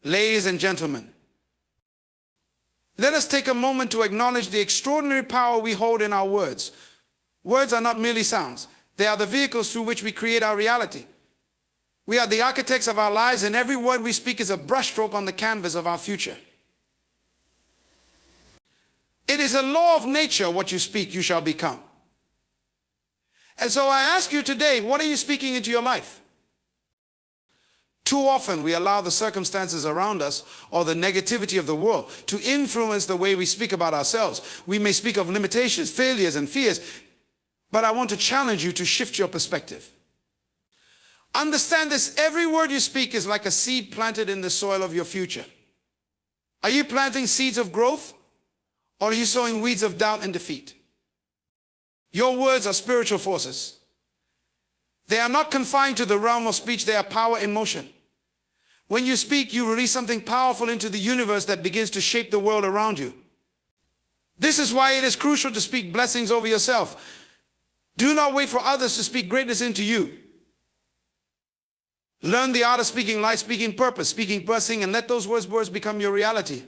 Ladies and gentlemen, let us take a moment to acknowledge the extraordinary power we hold in our words. Words are not merely sounds. They are the vehicles through which we create our reality. We are the architects of our lives, and every word we speak is a brushstroke on the canvas of our future. It is a law of nature: what you speak, you shall become. And so I ask you today, what are you speaking into your life? Too often we allow the circumstances around us or the negativity of the world to influence the way we speak about ourselves. We may speak of limitations, failures, and fears, but I want to challenge you to shift your perspective. Understand this: every word you speak is like a seed planted in the soil of your future. Are you planting seeds of growth, or are you sowing weeds of doubt and defeat? Your words are spiritual forces. They are not confined to the realm of speech. They are power in motion. When you speak, you release something powerful into the universe that begins to shape the world around you. This is why it is crucial to speak blessings over yourself. Do not wait for others to speak greatness into you. Learn the art of speaking life, speaking purpose, speaking blessing, and let those words become your reality.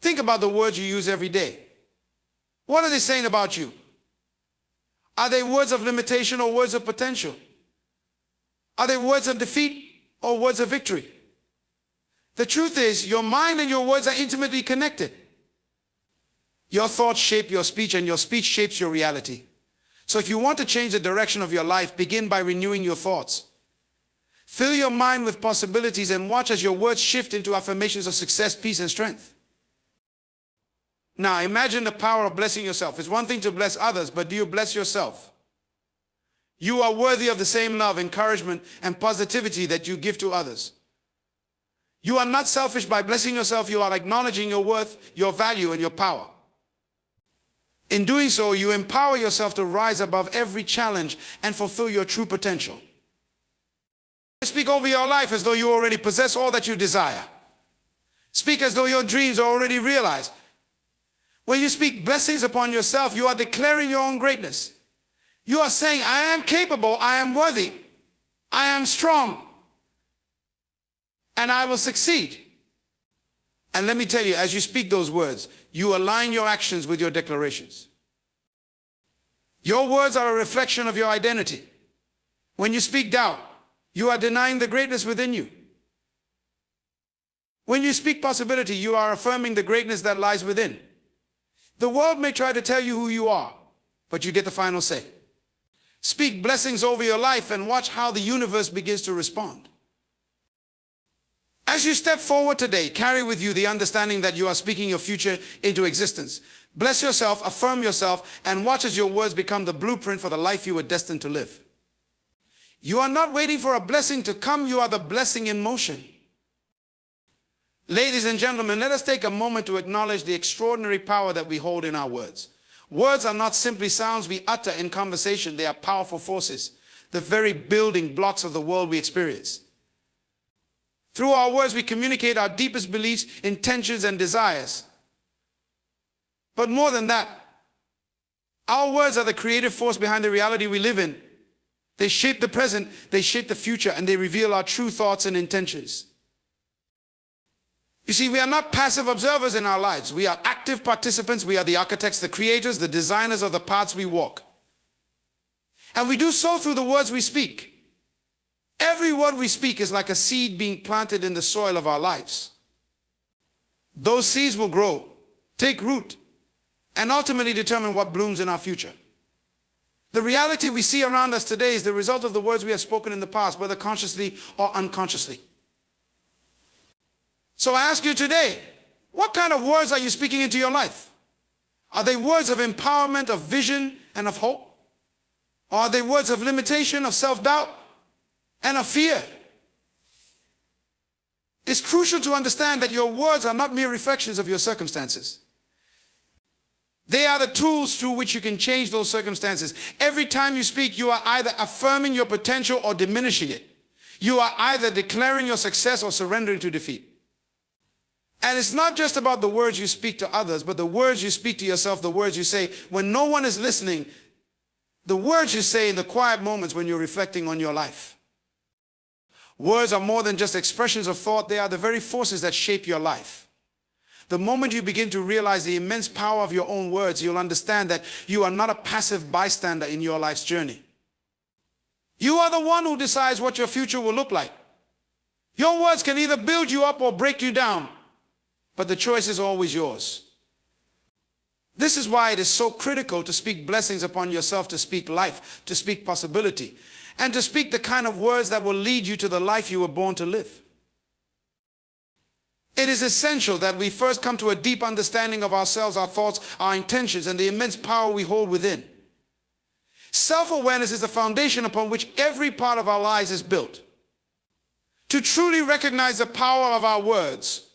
Think about the words you use every day. What are they saying about you? Are they words of limitation or words of potential? Are they words of defeat or words of victory? The truth is, your mind and your words are intimately connected. Your thoughts shape your speech, and your speech shapes your reality. So if you want to change the direction of your life, begin by renewing your thoughts. Fill your mind with possibilities and watch as your words shift into affirmations of success, peace, and strength. Now imagine the power of blessing yourself. It's one thing to bless others, but do you bless yourself? You are worthy of the same love, encouragement, and positivity that you give to others. You are not selfish by blessing yourself. You are acknowledging your worth, your value, and your power. In doing so, you empower yourself to rise above every challenge and fulfill your true potential. Speak over your life as though you already possess all that you desire. Speak as though your dreams are already realized. When you speak blessings upon yourself, you are declaring your own greatness. You are saying, I am capable, I am worthy, I am strong, and I will succeed. And let me tell you, as you speak those words, you align your actions with your declarations. Your words are a reflection of your identity. When you speak doubt, you are denying the greatness within you. When you speak possibility, you are affirming the greatness that lies within. The world may try to tell you who you are, but you get the final say. Speak blessings over your life and watch how the universe begins to respond. As you step forward today, carry with you the understanding that you are speaking your future into existence. Bless yourself, affirm yourself, and watch as your words become the blueprint for the life you were destined to live. You are not waiting for a blessing to come, you are the blessing in motion. Ladies and gentlemen, let us take a moment to acknowledge the extraordinary power that we hold in our words. Words are not simply sounds we utter in conversation. They are powerful forces, the very building blocks of the world we experience. Through our words, we communicate our deepest beliefs, intentions, and desires. But more than that, our words are the creative force behind the reality we live in. They shape the present, they shape the future, and they reveal our true thoughts and intentions. You see, we are not passive observers in our lives. We are active participants. We are the architects, the creators, the designers of the paths we walk. And we do so through the words we speak. Every word we speak is like a seed being planted in the soil of our lives. Those seeds will grow, take root, and ultimately determine what blooms in our future. The reality we see around us today is the result of the words we have spoken in the past, whether consciously or unconsciously. So I ask you today, what kind of words are you speaking into your life? Are they words of empowerment, of vision, and of hope? Or are they words of limitation, of self-doubt, and of fear? It's crucial to understand that your words are not mere reflections of your circumstances. They are the tools through which you can change those circumstances. Every time you speak, you are either affirming your potential or diminishing it. You are either declaring your success or surrendering to defeat. And it's not just about the words you speak to others, but the words you speak to yourself, the words you say when no one is listening, the words you say in the quiet moments when you're reflecting on your life. Words are more than just expressions of thought. They are the very forces that shape your life. The moment you begin to realize the immense power of your own words, you'll understand that you are not a passive bystander in your life's journey. You are the one who decides what your future will look like. Your words can either build you up or break you down, but the choice is always yours. This is why it is so critical to speak blessings upon yourself, to speak life, to speak possibility, and to speak the kind of words that will lead you to the life you were born to live. It is essential that we first come to a deep understanding of ourselves, our thoughts, our intentions, and the immense power we hold within. Self-awareness is the foundation upon which every part of our lives is built. To truly recognize the power of our words,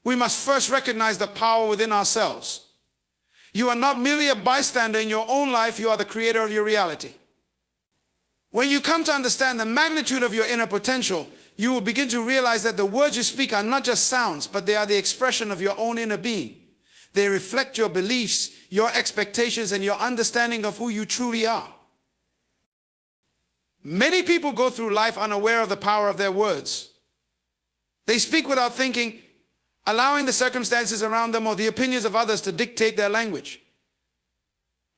we must first recognize the power within ourselves. You are not merely a bystander in your own life, you are the creator of your reality. When you come to understand the magnitude of your inner potential, you will begin to realize that the words you speak are not just sounds, but they are the expression of your own inner being. They reflect your beliefs, your expectations, and your understanding of who you truly are. Many people go through life unaware of the power of their words. They speak without thinking, allowing the circumstances around them or the opinions of others to dictate their language.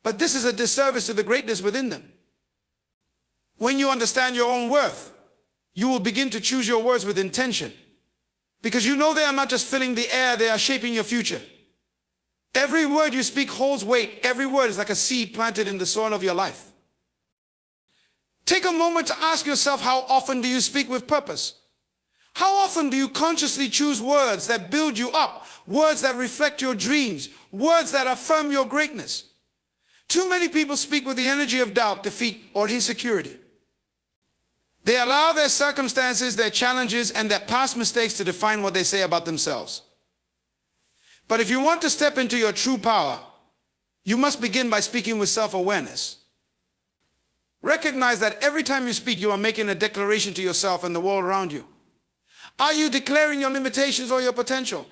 But this is a disservice to the greatness within them. When you understand your own worth, you will begin to choose your words with intention, because you know they are not just filling the air, they are shaping your future. Every word you speak holds weight. Every word is like a seed planted in the soil of your life. Take a moment to ask yourself, how often do you speak with purpose? How often do you consciously choose words that build you up, words that reflect your dreams, words that affirm your greatness? Too many people speak with the energy of doubt, defeat, or insecurity. They allow their circumstances, their challenges, and their past mistakes to define what they say about themselves. But if you want to step into your true power, you must begin by speaking with self-awareness. Recognize that every time you speak, you are making a declaration to yourself and the world around you. Are you declaring your limitations or your potential?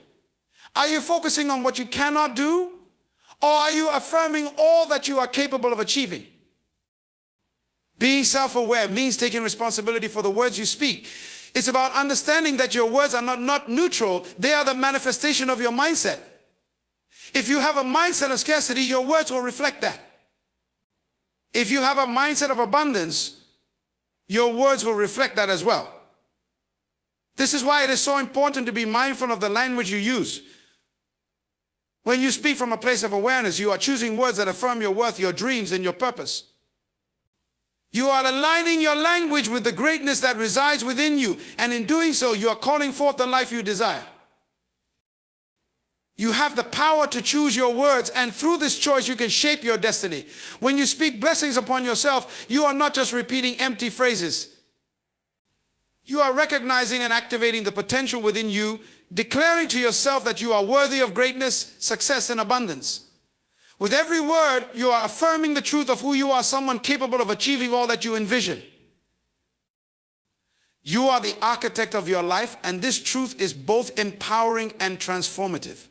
Are you focusing on what you cannot do? Or are you affirming all that you are capable of achieving? Being self-aware means taking responsibility for the words you speak. It's about understanding that your words are not neutral. They are the manifestation of your mindset. If you have a mindset of scarcity, your words will reflect that. If you have a mindset of abundance, your words will reflect that as well. This is why it is so important to be mindful of the language you use. When you speak from a place of awareness, you are choosing words that affirm your worth, your dreams, and your purpose. You are aligning your language with the greatness that resides within you, and in doing so, you are calling forth the life you desire. You have the power to choose your words, and through this choice, you can shape your destiny. When you speak blessings upon yourself, you are not just repeating empty phrases. You are recognizing and activating the potential within you, declaring to yourself that you are worthy of greatness, success, and abundance. With every word, you are affirming the truth of who you are, someone capable of achieving all that you envision. You are the architect of your life, and this truth is both empowering and transformative.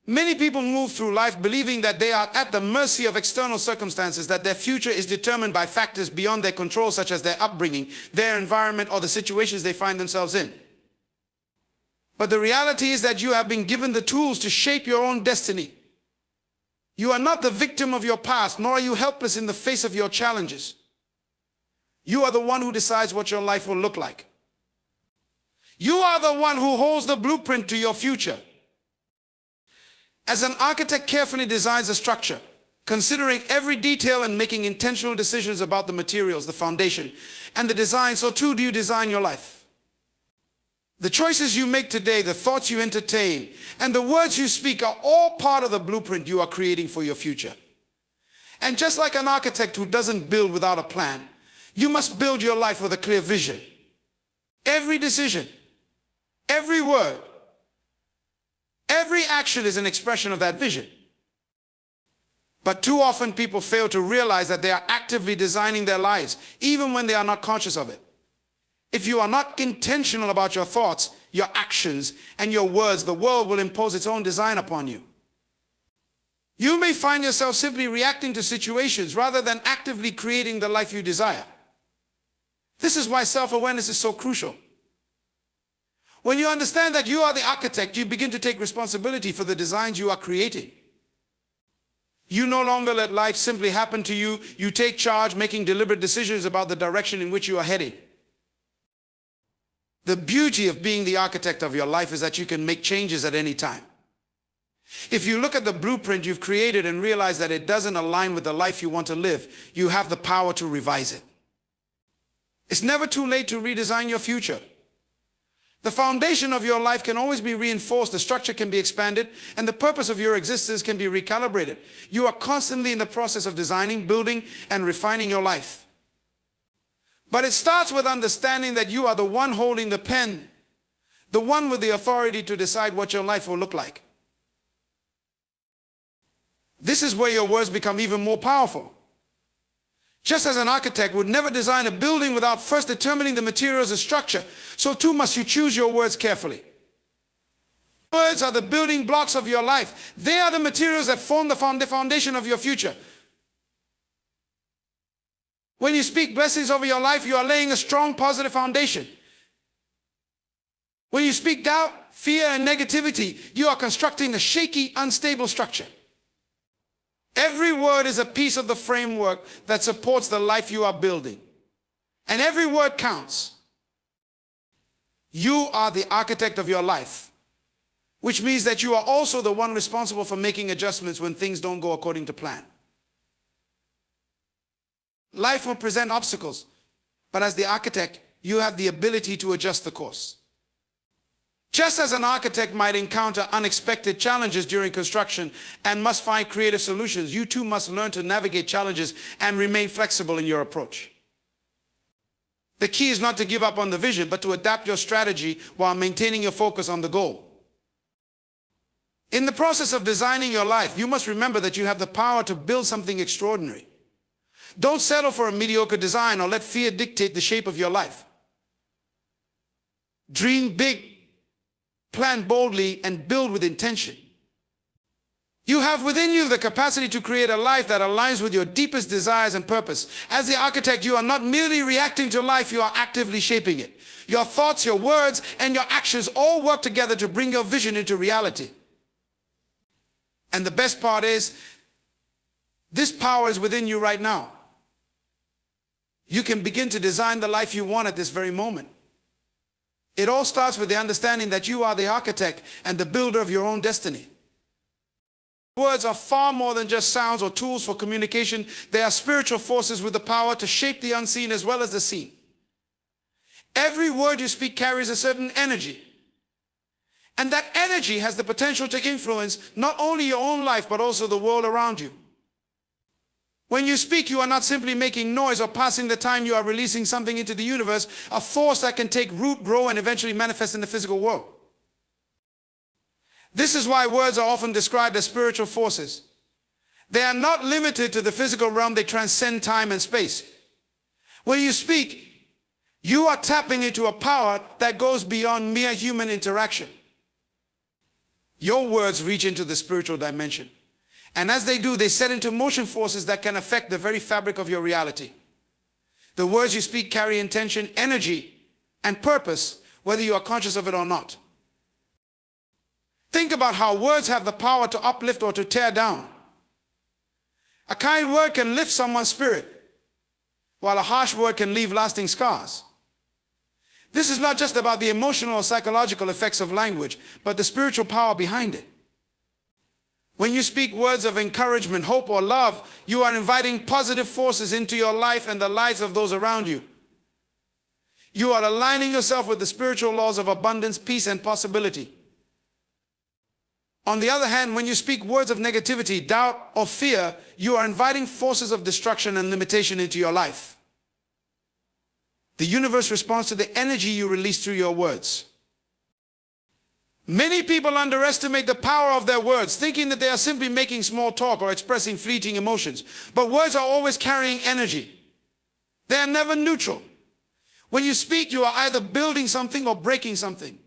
Many people move through life believing that they are at the mercy of external circumstances, that their future is determined by factors beyond their control, such as their upbringing, their environment, or the situations they find themselves in. But the reality is that you have been given the tools to shape your own destiny. You are not the victim of your past, nor are you helpless in the face of your challenges. You are the one who decides what your life will look like. You are the one who holds the blueprint to your future. As an architect carefully designs a structure, considering every detail and making intentional decisions about the materials, the foundation, and the design, so too do you design your life. The choices you make today, the thoughts you entertain, and the words you speak are all part of the blueprint you are creating for your future. And just like an architect who doesn't build without a plan, you must build your life with a clear vision. Every decision, every word, every action is an expression of that vision. But too often people fail to realize that they are actively designing their lives, even when they are not conscious of it. If you are not intentional about your thoughts, your actions, and your words, the world will impose its own design upon you. You may find yourself simply reacting to situations rather than actively creating the life you desire. This is why self-awareness is so crucial. When you understand that you are the architect, you begin to take responsibility for the designs you are creating. You no longer let life simply happen to you. You take charge, making deliberate decisions about the direction in which you are headed. The beauty of being the architect of your life is that you can make changes at any time. If you look at the blueprint you've created and realize that it doesn't align with the life you want to live, you have the power to revise it. It's never too late to redesign your future. The foundation of your life can always be reinforced, the structure can be expanded, and the purpose of your existence can be recalibrated. You are constantly in the process of designing, building, and refining your life. But it starts with understanding that you are the one holding the pen, the one with the authority to decide what your life will look like. This is where your words become even more powerful. Just as an architect would never design a building without first determining the materials and structure, so too must you choose your words carefully. Words are the building blocks of your life. They are the materials that form the foundation of your future. When you speak blessings over your life, you are laying a strong, positive foundation. When you speak doubt, fear, and negativity, you are constructing a shaky, unstable structure. Every word is a piece of the framework that supports the life you are building. And every word counts. You are the architect of your life, which means that you are also the one responsible for making adjustments when things don't go according to plan. Life will present obstacles, but as the architect, you have the ability to adjust the course. Just as an architect might encounter unexpected challenges during construction and must find creative solutions, you too must learn to navigate challenges and remain flexible in your approach. The key is not to give up on the vision, but to adapt your strategy while maintaining your focus on the goal. In the process of designing your life, you must remember that you have the power to build something extraordinary. Don't settle for a mediocre design or let fear dictate the shape of your life. Dream big. Plan boldly and build with intention. You have within you the capacity to create a life that aligns with your deepest desires and purpose. As the architect, you are not merely reacting to life, you are actively shaping it. Your thoughts, your words, and your actions all work together to bring your vision into reality. And the best part is, this power is within you right now. You can begin to design the life you want at this very moment. It all starts with the understanding that you are the architect and the builder of your own destiny. Words are far more than just sounds or tools for communication. They are spiritual forces with the power to shape the unseen as well as the seen. Every word you speak carries a certain energy. And that energy has the potential to influence not only your own life, but also the world around you. When you speak, you are not simply making noise or passing the time. You are releasing something into the universe, a force that can take root, grow, and eventually manifest in the physical world. This is why words are often described as spiritual forces. They are not limited to the physical realm. They transcend time and space. When you speak, you are tapping into a power that goes beyond mere human interaction. Your words reach into the spiritual dimension. And as they do, they set into motion forces that can affect the very fabric of your reality. The words you speak carry intention, energy, and purpose, whether you are conscious of it or not. Think about how words have the power to uplift or to tear down. A kind word can lift someone's spirit, while a harsh word can leave lasting scars. This is not just about the emotional or psychological effects of language, but the spiritual power behind it. When you speak words of encouragement, hope, or love, you are inviting positive forces into your life and the lives of those around you. You are aligning yourself with the spiritual laws of abundance, peace, and possibility. On the other hand, when you speak words of negativity, doubt, or fear, you are inviting forces of destruction and limitation into your life. The universe responds to the energy you release through your words. Many people underestimate the power of their words, thinking that they are simply making small talk or expressing fleeting emotions. But words are always carrying energy. They are never neutral. When you speak, you are either building something or breaking something.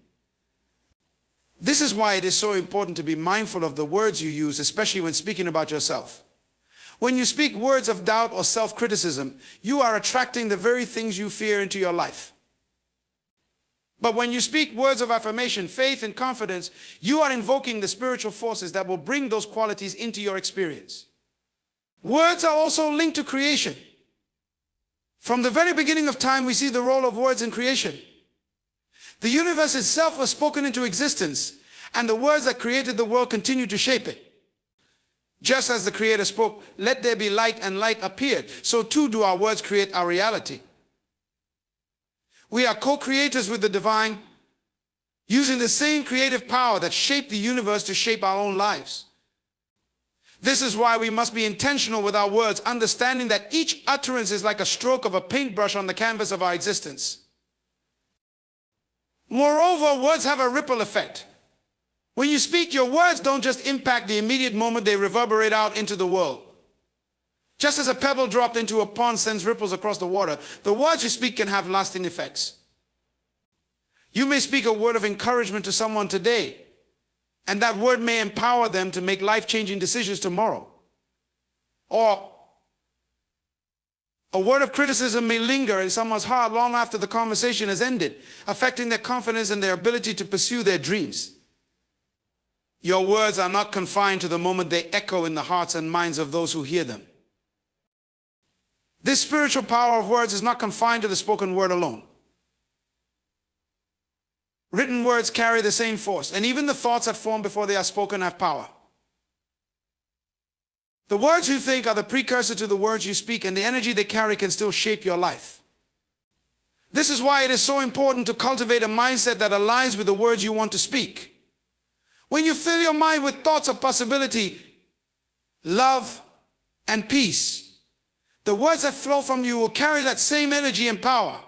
This is why it is so important to be mindful of the words you use, especially when speaking about yourself. When you speak words of doubt or self-criticism, you are attracting the very things you fear into your life. But when you speak words of affirmation, faith, and confidence, you are invoking the spiritual forces that will bring those qualities into your experience. Words are also linked to creation. From the very beginning of time, we see the role of words in creation. The universe itself was spoken into existence, and the words that created the world continue to shape it. Just as the Creator spoke, "Let there be light," and light appeared, so too do our words create our reality. We are co-creators with the divine, using the same creative power that shaped the universe to shape our own lives. This is why we must be intentional with our words, understanding that each utterance is like a stroke of a paintbrush on the canvas of our existence. Moreover, words have a ripple effect. When you speak, your words don't just impact the immediate moment, they reverberate out into the world. Just as a pebble dropped into a pond sends ripples across the water, the words you speak can have lasting effects. You may speak a word of encouragement to someone today, and that word may empower them to make life-changing decisions tomorrow. Or a word of criticism may linger in someone's heart long after the conversation has ended, affecting their confidence and their ability to pursue their dreams. Your words are not confined to the moment, they echo in the hearts and minds of those who hear them. This spiritual power of words is not confined to the spoken word alone. Written words carry the same force, and even the thoughts that form before they are spoken have power. The words you think are the precursor to the words you speak, and the energy they carry can still shape your life. This is why it is so important to cultivate a mindset that aligns with the words you want to speak. When you fill your mind with thoughts of possibility, love, and peace, the words that flow from you will carry that same energy and power.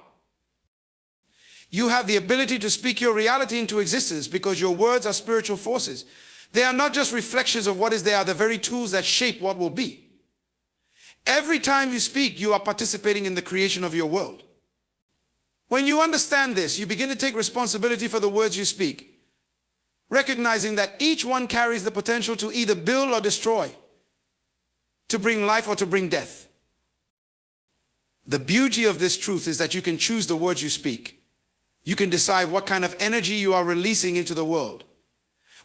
You have the ability to speak your reality into existence because your words are spiritual forces. They are not just reflections of what is, they are the very tools that shape what will be. Every time you speak, you are participating in the creation of your world. When you understand this, you begin to take responsibility for the words you speak, recognizing that each one carries the potential to either build or destroy, to bring life or to bring death. The beauty of this truth is that you can choose the words you speak. You can decide what kind of energy you are releasing into the world.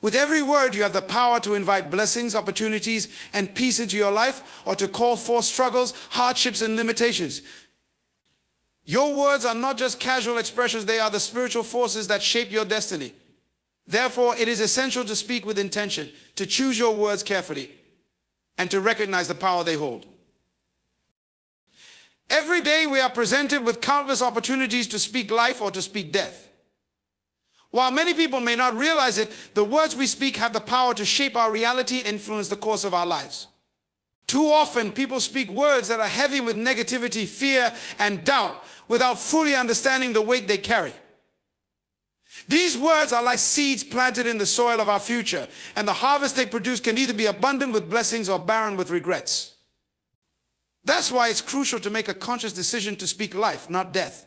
With every word, you have the power to invite blessings, opportunities, and peace into your life, or to call forth struggles, hardships, and limitations. Your words are not just casual expressions, they are the spiritual forces that shape your destiny. Therefore, it is essential to speak with intention, to choose your words carefully, and to recognize the power they hold. Every day we are presented with countless opportunities to speak life or to speak death. While many people may not realize it, the words we speak have the power to shape our reality and influence the course of our lives. Too often, people speak words that are heavy with negativity, fear, and doubt without fully understanding the weight they carry. These words are like seeds planted in the soil of our future, and the harvest they produce can either be abundant with blessings or barren with regrets. That's why it's crucial to make a conscious decision to speak life, not death.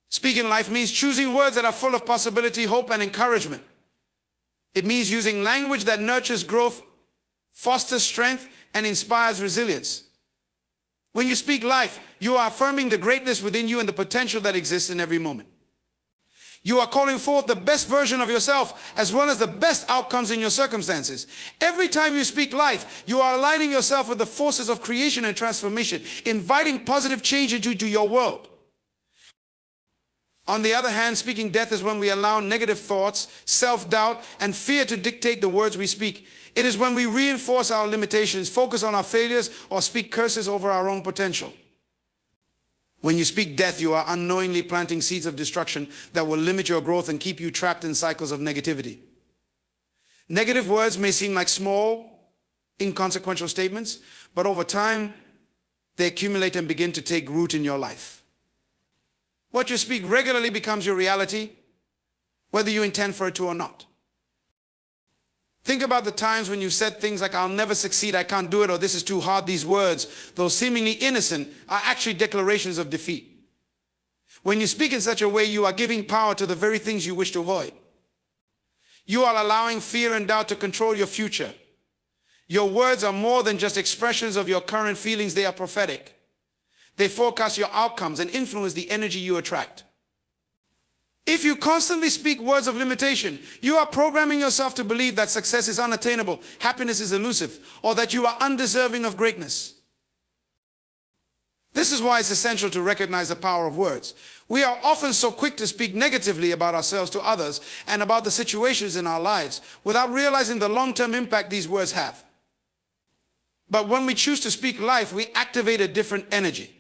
Speaking life means choosing words that are full of possibility, hope, and encouragement. It means using language that nurtures growth, fosters strength, and inspires resilience. When you speak life, you are affirming the greatness within you and the potential that exists in every moment. You are calling forth the best version of yourself as well as the best outcomes in your circumstances. Every time you speak life, you are aligning yourself with the forces of creation and transformation, inviting positive change into your world. On the other hand, speaking death is when we allow negative thoughts, self-doubt, and fear to dictate the words we speak. It is when we reinforce our limitations, focus on our failures, or speak curses over our own potential. When you speak death, you are unknowingly planting seeds of destruction that will limit your growth and keep you trapped in cycles of negativity. Negative words may seem like small, inconsequential statements, but over time, they accumulate and begin to take root in your life. What you speak regularly becomes your reality, whether you intend for it to or not. Think about the times when you said things like, "I'll never succeed, I can't do it," or "this is too hard." These words, though seemingly innocent, are actually declarations of defeat. When you speak in such a way, you are giving power to the very things you wish to avoid. You are allowing fear and doubt to control your future. Your words are more than just expressions of your current feelings, they are prophetic. They forecast your outcomes and influence the energy you attract. If you constantly speak words of limitation, you are programming yourself to believe that success is unattainable, happiness is elusive, or that you are undeserving of greatness. This is why it's essential to recognize the power of words. We are often so quick to speak negatively about ourselves to others and about the situations in our lives without realizing the long-term impact these words have. But when we choose to speak life, we activate a different energy.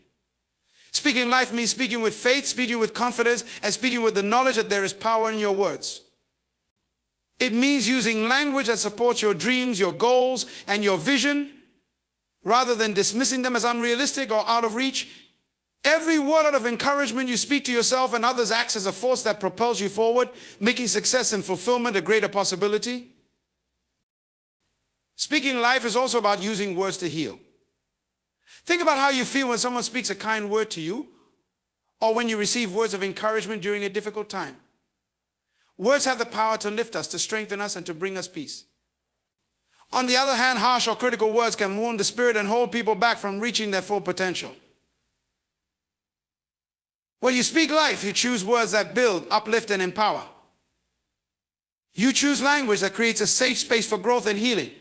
Speaking life means speaking with faith, speaking with confidence, and speaking with the knowledge that there is power in your words. It means using language that supports your dreams, your goals, and your vision, rather than dismissing them as unrealistic or out of reach. Every word of encouragement you speak to yourself and others acts as a force that propels you forward, making success and fulfillment a greater possibility. Speaking life is also about using words to heal. Think about how you feel when someone speaks a kind word to you, or when you receive words of encouragement during a difficult time. Words have the power to lift us, to strengthen us, and to bring us peace. On the other hand, harsh or critical words can wound the spirit and hold people back from reaching their full potential. When you speak life, you choose words that build, uplift, and empower. You choose language that creates a safe space for growth and healing.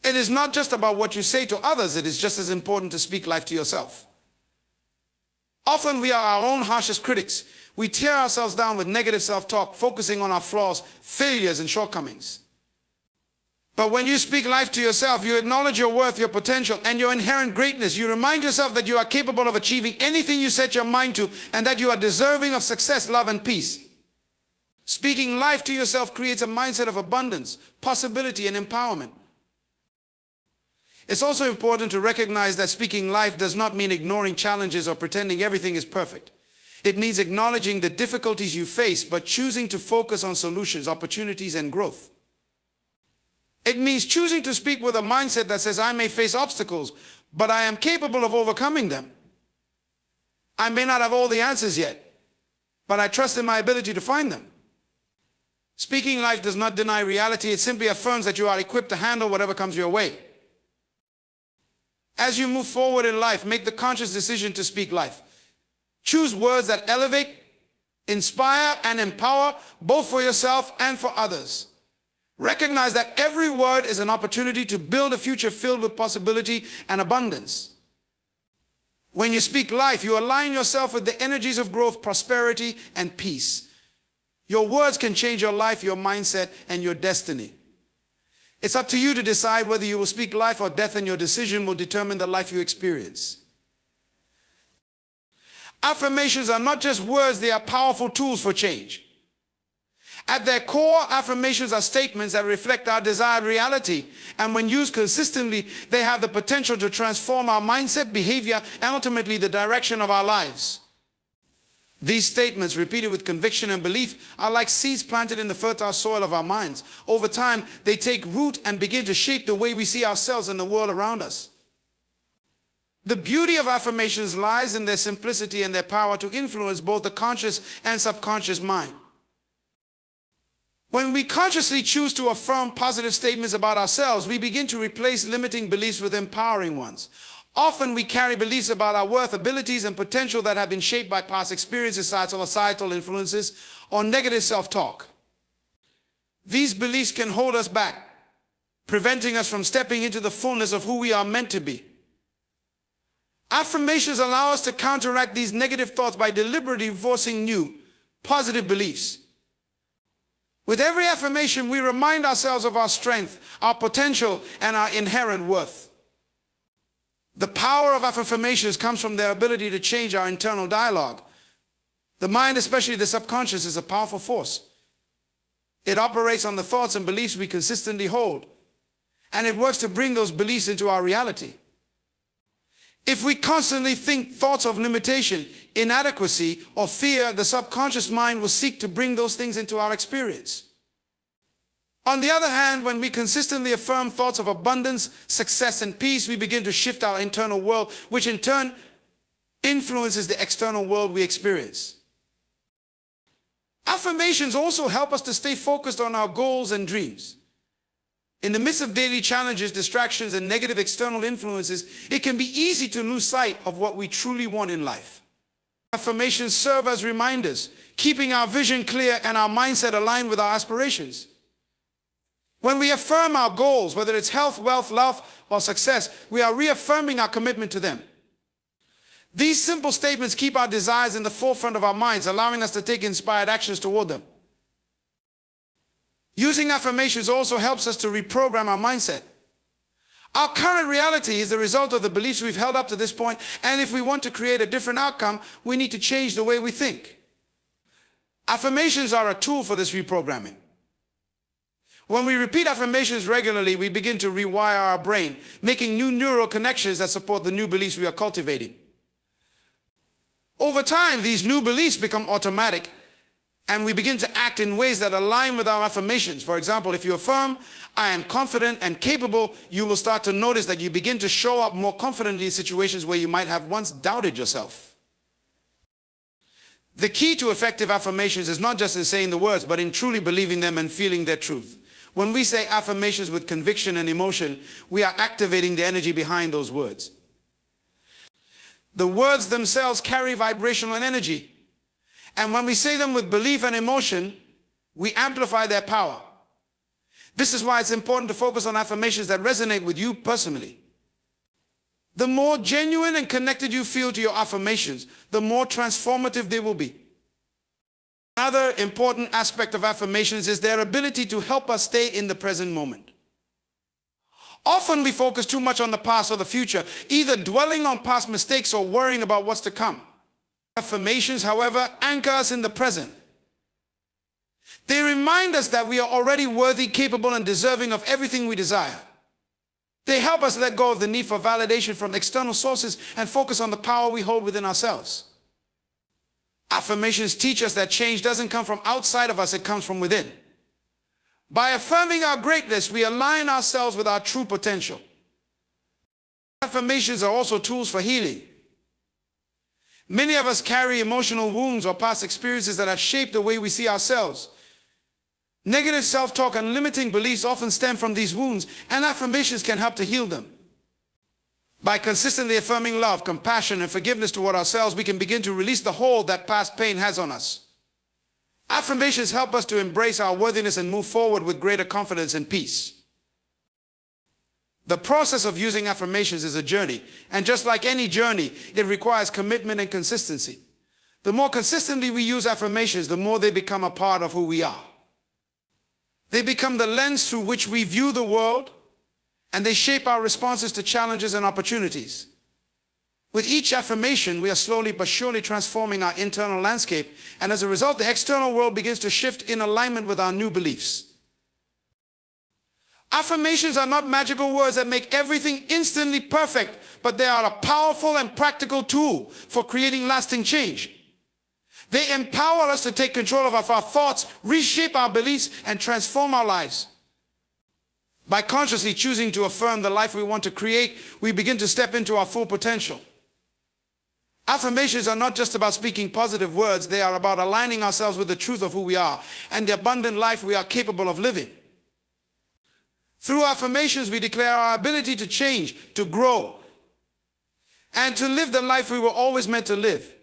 It is not just about what you say to others, it is just as important to speak life to yourself. Often we are our own harshest critics. We tear ourselves down with negative self-talk, focusing on our flaws, failures, and shortcomings. But when you speak life to yourself, you acknowledge your worth, your potential, and your inherent greatness. You remind yourself that you are capable of achieving anything you set your mind to, and that you are deserving of success, love, and peace. Speaking life to yourself creates a mindset of abundance, possibility, and empowerment. It's also important to recognize that speaking life does not mean ignoring challenges or pretending everything is perfect. It means acknowledging the difficulties you face, but choosing to focus on solutions, opportunities, and growth. It means choosing to speak with a mindset that says, I may face obstacles, but I am capable of overcoming them. I may not have all the answers yet, but I trust in my ability to find them. Speaking life does not deny reality. It simply affirms that you are equipped to handle whatever comes your way. As you move forward in life, make the conscious decision to speak life. Choose words that elevate, inspire, and empower, both for yourself and for others. Recognize that every word is an opportunity to build a future filled with possibility and abundance. When you speak life, you align yourself with the energies of growth, prosperity, and peace. Your words can change your life, your mindset, and your destiny. It's up to you to decide whether you will speak life or death, and your decision will determine the life you experience. Affirmations are not just words, they are powerful tools for change. At their core, affirmations are statements that reflect our desired reality, and when used consistently, they have the potential to transform our mindset, behavior, and ultimately the direction of our lives. These statements, repeated with conviction and belief, are like seeds planted in the fertile soil of our minds. Over time, they take root and begin to shape the way we see ourselves and the world around us. The beauty of affirmations lies in their simplicity and their power to influence both the conscious and subconscious mind. When we consciously choose to affirm positive statements about ourselves, we begin to replace limiting beliefs with empowering ones. Often we carry beliefs about our worth, abilities, and potential that have been shaped by past experiences, societal influences, or negative self-talk. These beliefs can hold us back, preventing us from stepping into the fullness of who we are meant to be. Affirmations allow us to counteract these negative thoughts by deliberately voicing new, positive beliefs. With every affirmation, we remind ourselves of our strength, our potential, and our inherent worth. The power of affirmations comes from their ability to change our internal dialogue. The mind, especially the subconscious, is a powerful force. It operates on the thoughts and beliefs we consistently hold, and it works to bring those beliefs into our reality. If we constantly think thoughts of limitation, inadequacy, or fear, the subconscious mind will seek to bring those things into our experience. On the other hand, when we consistently affirm thoughts of abundance, success, and peace, we begin to shift our internal world, which in turn influences the external world we experience. Affirmations also help us to stay focused on our goals and dreams. In the midst of daily challenges, distractions, and negative external influences, it can be easy to lose sight of what we truly want in life. Affirmations serve as reminders, keeping our vision clear and our mindset aligned with our aspirations. When we affirm our goals, whether it's health, wealth, love, or success, we are reaffirming our commitment to them. These simple statements keep our desires in the forefront of our minds, allowing us to take inspired actions toward them. Using affirmations also helps us to reprogram our mindset. Our current reality is the result of the beliefs we've held up to this point, and if we want to create a different outcome, we need to change the way we think. Affirmations are a tool for this reprogramming. When we repeat affirmations regularly, we begin to rewire our brain, making new neural connections that support the new beliefs we are cultivating. Over time, these new beliefs become automatic, and we begin to act in ways that align with our affirmations. For example, if you affirm, "I am confident and capable," you will start to notice that you begin to show up more confidently in situations where you might have once doubted yourself. The key to effective affirmations is not just in saying the words, but in truly believing them and feeling their truth. When we say affirmations with conviction and emotion, we are activating the energy behind those words. The words themselves carry vibrational energy, and when we say them with belief and emotion, we amplify their power. This is why it's important to focus on affirmations that resonate with you personally. The more genuine and connected you feel to your affirmations, the more transformative they will be. Another important aspect of affirmations is their ability to help us stay in the present moment. Often we focus too much on the past or the future, either dwelling on past mistakes or worrying about what's to come. Affirmations, however, anchor us in the present. They remind us that we are already worthy, capable, and deserving of everything we desire. They help us let go of the need for validation from external sources and focus on the power we hold within ourselves. Affirmations teach us that change doesn't come from outside of us, it comes from within. By affirming our greatness, we align ourselves with our true potential. Affirmations are also tools for healing. Many of us carry emotional wounds or past experiences that have shaped the way we see ourselves. Negative self-talk and limiting beliefs often stem from these wounds, and affirmations can help to heal them. By consistently affirming love, compassion, and forgiveness toward ourselves, we can begin to release the hold that past pain has on us. Affirmations help us to embrace our worthiness and move forward with greater confidence and peace. The process of using affirmations is a journey, and just like any journey, it requires commitment and consistency. The more consistently we use affirmations, the more they become a part of who we are. They become the lens through which we view the world, and they shape our responses to challenges and opportunities. With each affirmation, we are slowly but surely transforming our internal landscape, and as a result, the external world begins to shift in alignment with our new beliefs. Affirmations are not magical words that make everything instantly perfect, but they are a powerful and practical tool for creating lasting change. They empower us to take control of our thoughts, reshape our beliefs, and transform our lives. By consciously choosing to affirm the life we want to create, we begin to step into our full potential. Affirmations are not just about speaking positive words, they are about aligning ourselves with the truth of who we are and the abundant life we are capable of living. Through affirmations, we declare our ability to change, to grow, and to live the life we were always meant to live.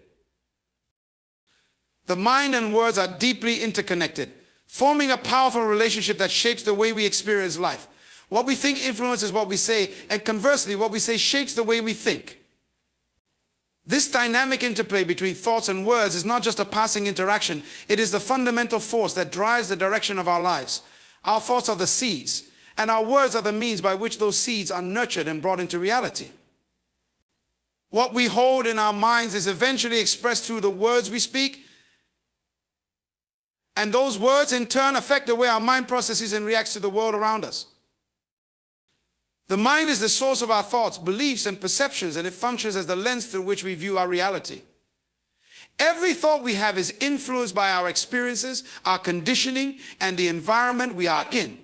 The mind and words are deeply interconnected, forming a powerful relationship that shapes the way we experience life. What we think influences what we say, and conversely, what we say shapes the way we think. This dynamic interplay between thoughts and words is not just a passing interaction, it is the fundamental force that drives the direction of our lives. Our thoughts are the seeds, and our words are the means by which those seeds are nurtured and brought into reality. What we hold in our minds is eventually expressed through the words we speak, and those words in turn affect the way our mind processes and reacts to the world around us. The mind is the source of our thoughts, beliefs, and perceptions, and it functions as the lens through which we view our reality. Every thought we have is influenced by our experiences, our conditioning, and the environment we are in.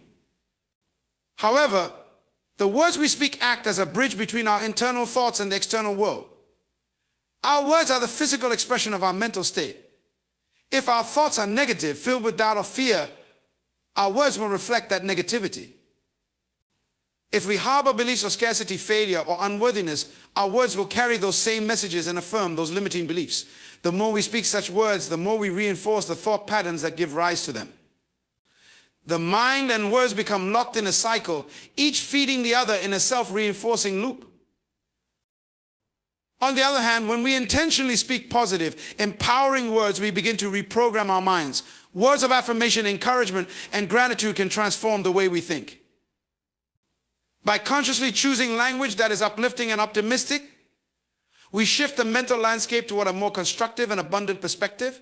However, the words we speak act as a bridge between our internal thoughts and the external world. Our words are the physical expression of our mental state. If our thoughts are negative, filled with doubt or fear, our words will reflect that negativity. If we harbor beliefs of scarcity, failure, or unworthiness, our words will carry those same messages and affirm those limiting beliefs. The more we speak such words, the more we reinforce the thought patterns that give rise to them. The mind and words become locked in a cycle, each feeding the other in a self-reinforcing loop. On the other hand, when we intentionally speak positive, empowering words, we begin to reprogram our minds. Words of affirmation, encouragement, and gratitude can transform the way we think. By consciously choosing language that is uplifting and optimistic, we shift the mental landscape toward a more constructive and abundant perspective.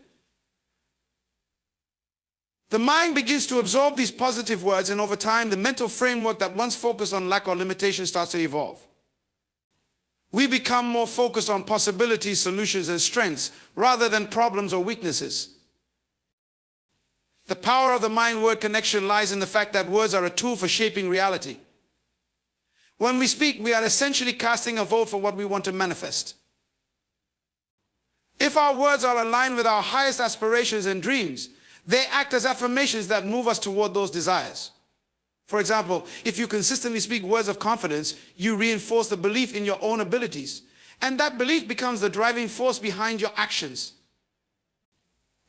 The mind begins to absorb these positive words, and over time, the mental framework that once focused on lack or limitation starts to evolve. We become more focused on possibilities, solutions, and strengths, rather than problems or weaknesses. The power of the mind-word connection lies in the fact that words are a tool for shaping reality. When we speak, we are essentially casting a vote for what we want to manifest. If our words are aligned with our highest aspirations and dreams, they act as affirmations that move us toward those desires. For example, if you consistently speak words of confidence, you reinforce the belief in your own abilities, and that belief becomes the driving force behind your actions.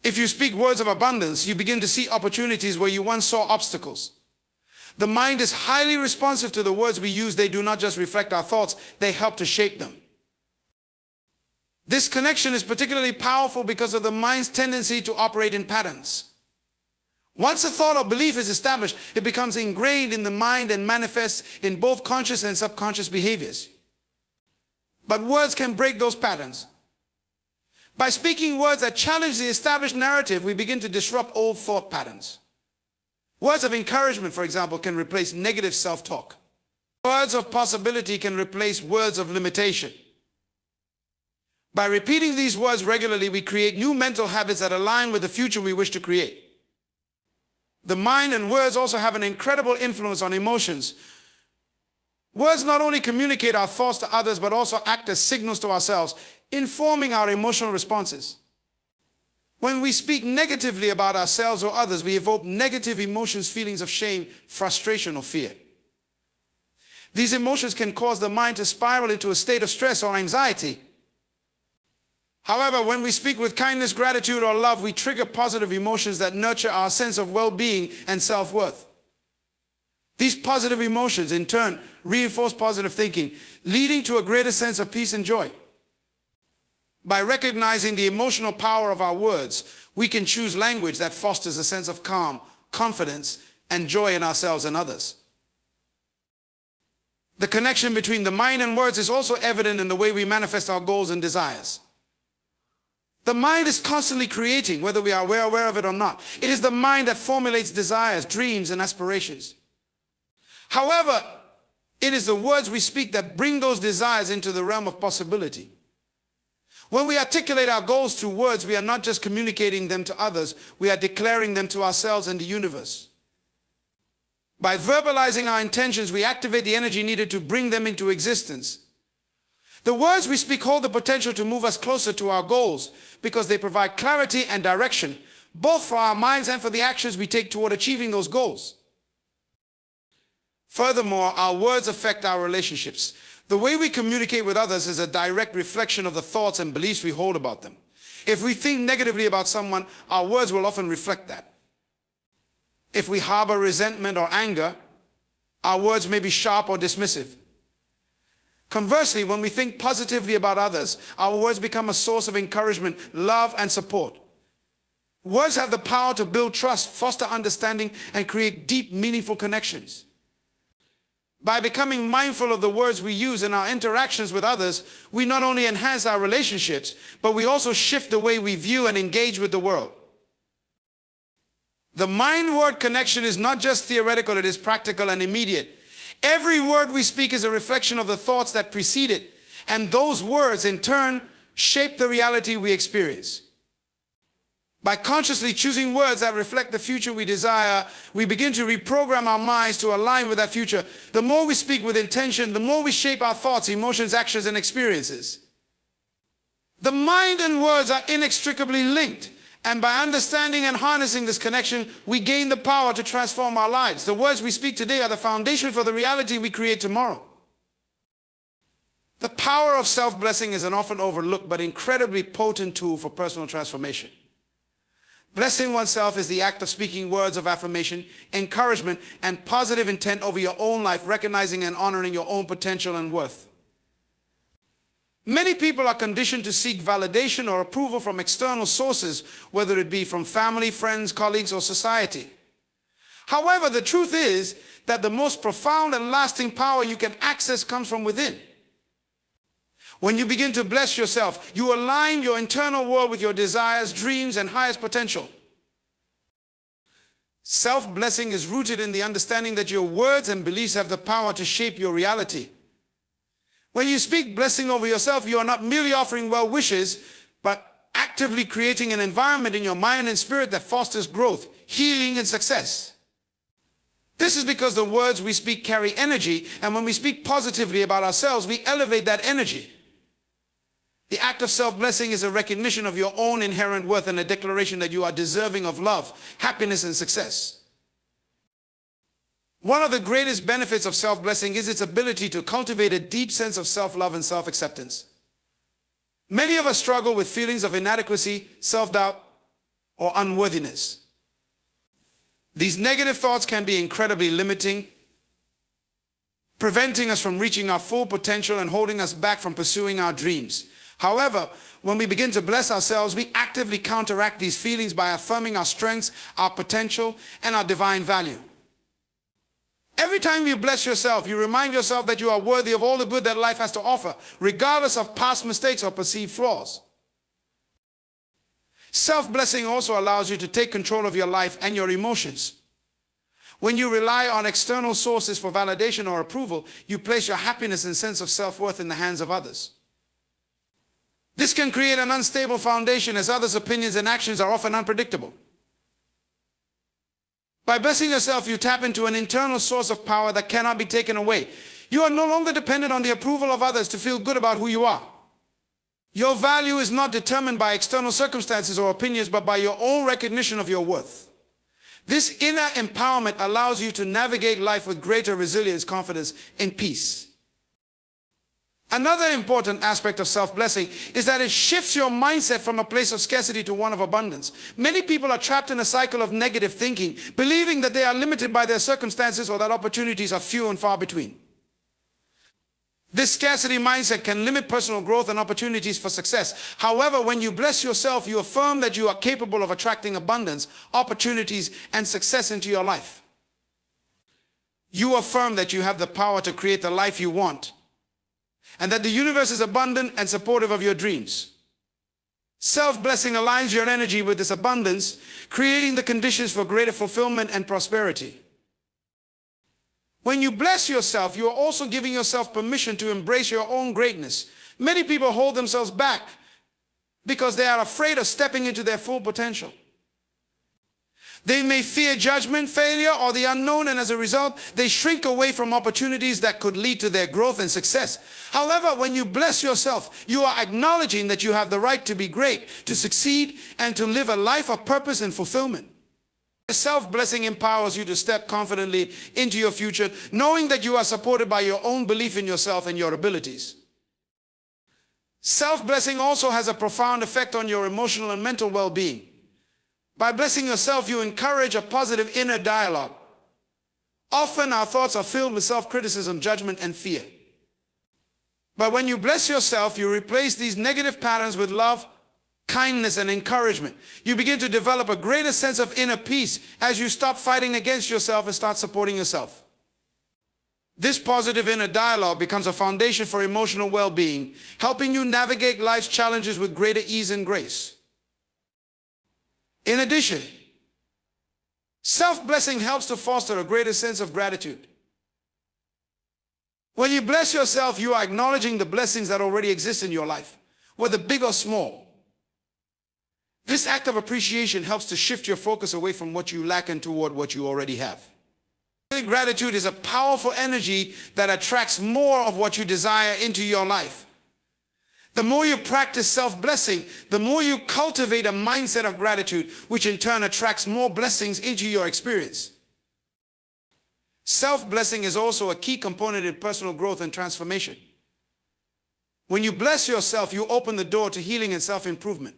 If you speak words of abundance, you begin to see opportunities where you once saw obstacles. The mind is highly responsive to the words we use. They do not just reflect our thoughts, they help to shape them. This connection is particularly powerful because of the mind's tendency to operate in patterns. Once a thought or belief is established, it becomes ingrained in the mind and manifests in both conscious and subconscious behaviors. But words can break those patterns. By speaking words that challenge the established narrative, we begin to disrupt old thought patterns. Words of encouragement, for example, can replace negative self-talk. Words of possibility can replace words of limitation. By repeating these words regularly, we create new mental habits that align with the future we wish to create. The mind and words also have an incredible influence on emotions. Words not only communicate our thoughts to others, but also act as signals to ourselves, informing our emotional responses. When we speak negatively about ourselves or others, we evoke negative emotions, feelings of shame, frustration, or fear. These emotions can cause the mind to spiral into a state of stress or anxiety. However, when we speak with kindness, gratitude, or love, we trigger positive emotions that nurture our sense of well-being and self-worth. These positive emotions, in turn, reinforce positive thinking, leading to a greater sense of peace and joy. By recognizing the emotional power of our words, we can choose language that fosters a sense of calm, confidence, and joy in ourselves and others. The connection between the mind and words is also evident in the way we manifest our goals and desires. The mind is constantly creating, whether we are aware of it or not. It is the mind that formulates desires, dreams, and aspirations. However, it is the words we speak that bring those desires into the realm of possibility. When we articulate our goals through words, we are not just communicating them to others, we are declaring them to ourselves and the universe. By verbalizing our intentions, we activate the energy needed to bring them into existence. The words we speak hold the potential to move us closer to our goals because they provide clarity and direction, both for our minds and for the actions we take toward achieving those goals. Furthermore, our words affect our relationships. The way we communicate with others is a direct reflection of the thoughts and beliefs we hold about them. If we think negatively about someone, our words will often reflect that. If we harbor resentment or anger, our words may be sharp or dismissive. Conversely, when we think positively about others, our words become a source of encouragement, love, and support. Words have the power to build trust, foster understanding, and create deep, meaningful connections. By becoming mindful of the words we use in our interactions with others, we not only enhance our relationships, but we also shift the way we view and engage with the world. The mind-word connection is not just theoretical, it is practical and immediate. Every word we speak is a reflection of the thoughts that precede it, and those words, in turn, shape the reality we experience. By consciously choosing words that reflect the future we desire, we begin to reprogram our minds to align with that future. The more we speak with intention, the more we shape our thoughts, emotions, actions, and experiences. The mind and words are inextricably linked, And by understanding and harnessing this connection, we gain the power to transform our lives. The words we speak today are the foundation for the reality we create tomorrow. The power of self-blessing is an often overlooked but incredibly potent tool for personal transformation. Blessing oneself is the act of speaking words of affirmation, encouragement, and positive intent over your own life, recognizing and honoring your own potential and worth. Many people are conditioned to seek validation or approval from external sources, whether it be from family, friends, colleagues, or society. However, the truth is that the most profound and lasting power you can access comes from within. When you begin to bless yourself, you align your internal world with your desires, dreams, and highest potential. Self-blessing is rooted in the understanding that your words and beliefs have the power to shape your reality. When you speak blessing over yourself, you are not merely offering well wishes, but actively creating an environment in your mind and spirit that fosters growth, healing, and success. This is because the words we speak carry energy, and when we speak positively about ourselves, we elevate that energy. The act of self-blessing is a recognition of your own inherent worth and a declaration that you are deserving of love, happiness, and success. One of the greatest benefits of self-blessing is its ability to cultivate a deep sense of self-love and self-acceptance. Many of us struggle with feelings of inadequacy, self-doubt, or unworthiness. These negative thoughts can be incredibly limiting, preventing us from reaching our full potential and holding us back from pursuing our dreams. However, when we begin to bless ourselves, we actively counteract these feelings by affirming our strengths, our potential, and our divine value. Every time you bless yourself, you remind yourself that you are worthy of all the good that life has to offer, regardless of past mistakes or perceived flaws. Self-blessing also allows you to take control of your life and your emotions. When you rely on external sources for validation or approval, you place your happiness and sense of self-worth in the hands of others. This can create an unstable foundation, as others' opinions and actions are often unpredictable. By blessing yourself, you tap into an internal source of power that cannot be taken away. You are no longer dependent on the approval of others to feel good about who you are. Your value is not determined by external circumstances or opinions, but by your own recognition of your worth. This inner empowerment allows you to navigate life with greater resilience, confidence, and peace. Another important aspect of self-blessing is that it shifts your mindset from a place of scarcity to one of abundance. Many people are trapped in a cycle of negative thinking, believing that they are limited by their circumstances or that opportunities are few and far between. This scarcity mindset can limit personal growth and opportunities for success. However, when you bless yourself, you affirm that you are capable of attracting abundance, opportunities, and success into your life. You affirm that you have the power to create the life you want, and that the universe is abundant and supportive of your dreams. Self-blessing aligns your energy with this abundance, creating the conditions for greater fulfillment and prosperity. When you bless yourself, you are also giving yourself permission to embrace your own greatness. Many people hold themselves back because they are afraid of stepping into their full potential. They may fear judgment, failure, or the unknown, and as a result, they shrink away from opportunities that could lead to their growth and success. However, when you bless yourself, you are acknowledging that you have the right to be great, to succeed, and to live a life of purpose and fulfillment. Self-blessing empowers you to step confidently into your future, knowing that you are supported by your own belief in yourself and your abilities. Self-blessing also has a profound effect on your emotional and mental well-being. By blessing yourself, you encourage a positive inner dialogue. Often our thoughts are filled with self-criticism, judgment, and fear. But when you bless yourself, you replace these negative patterns with love, kindness, and encouragement. You begin to develop a greater sense of inner peace as you stop fighting against yourself and start supporting yourself. This positive inner dialogue becomes a foundation for emotional well-being, helping you navigate life's challenges with greater ease and grace. In addition, self-blessing helps to foster a greater sense of gratitude. When you bless yourself, you are acknowledging the blessings that already exist in your life, whether big or small. This act of appreciation helps to shift your focus away from what you lack and toward what you already have. Gratitude is a powerful energy that attracts more of what you desire into your life. The more you practice self-blessing, the more you cultivate a mindset of gratitude, which in turn attracts more blessings into your experience. Self-blessing is also a key component in personal growth and transformation. When you bless yourself, you open the door to healing and self-improvement.